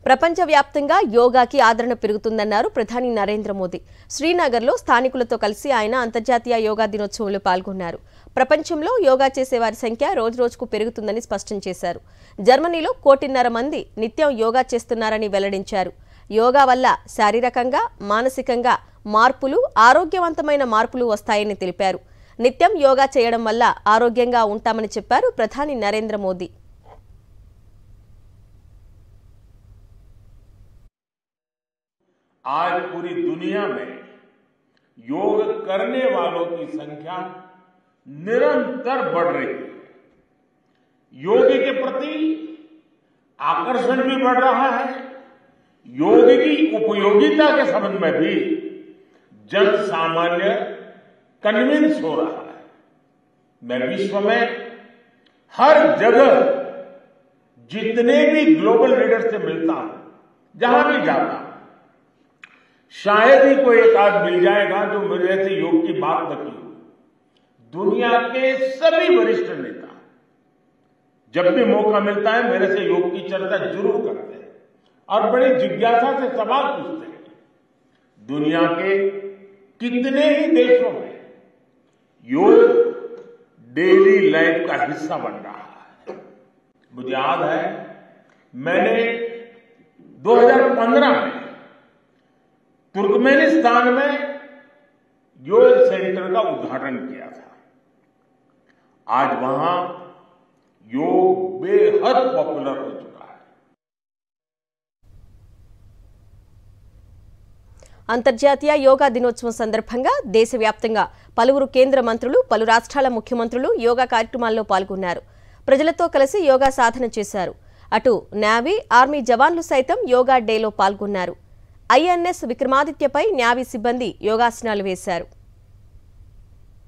ప్రపంచవ్యాప్తంగా యోగాకి ఆదరణ పెరుగుతుందన్నారు ప్రధాని నరేంద్ర మోదీ. శ్రీనగర్లో స్థానికులతో కలిసి ఆయన అంతర్జాతీయ యోగా దినోత్సవంలో పాల్గొన్నారు. ప్రపంచంలో యోగా చేసే వారి సంఖ్య రోజురోజుకు పెరుగుతుందని స్పష్టం చేశారు. జర్మనీలో 1.5 కోటి మంది నిత్యం యోగా చేస్తున్నారని వెల్లడించారు. యోగా వల్ల శారీరకంగా, మానసికంగా మార్పులు, ఆరోగ్యవంతమైన మార్పులు వస్తాయని తెలిపారు. నిత్యం యోగా చేయడం వల్ల ఆరోగ్యంగా ఉంటామని చెప్పారు ప్రధాని నరేంద్ర మోదీ. आज पूरी दुनिया में योग करने वालों की संख्या निरंतर बढ़ रही है। योग के प्रति आकर्षण भी बढ़ रहा है। योग की उपयोगिता के संबंध में भी जन सामान्य कन्विंस हो रहा है। मैं विश्व में हर जगह जितने भी ग्लोबल लीडर से मिलता हूं, जहां भी जाता हूं, शायद ही कोई एक आध मिल जाएगा जो मेरे से योग की बात न की हो। दुनिया के सभी वरिष्ठ नेता जब भी मौका मिलता है मेरे से योग की चर्चा जरूर करते हैं और बड़ी जिज्ञासा से सवाल पूछते हैं। दुनिया के कितने ही देशों में योग डेली लाइफ का हिस्सा बन रहा है। मुझे याद है मैंने 2015 में तुर्कमेनिस्तान में योग सेंटर का उद्घाटन किया था। आज वहां योग बेहद पॉपुलर हो चुका है। అంతర్జాతీయ యోగా దినోత్సవం సందర్భంగా దేశవ్యాప్తంగా పలువురు కేంద్ర మంత్రులు, పలు రాష్ట్రాల ముఖ్యమంత్రులు యోగా కార్యక్రమాల్లో పాల్గొన్నారు. ప్రజలతో కలిసి యోగా సాధన చేశారు. అటు నేవీ, ఆర్మీ జవాన్లు సైతం యోగా డేలో పాల్గొన్నారు. ఐఎన్ఎస్ విక్రమాదిత్యపై నేవీ సిబ్బంది యోగాసనాలు వేశారు.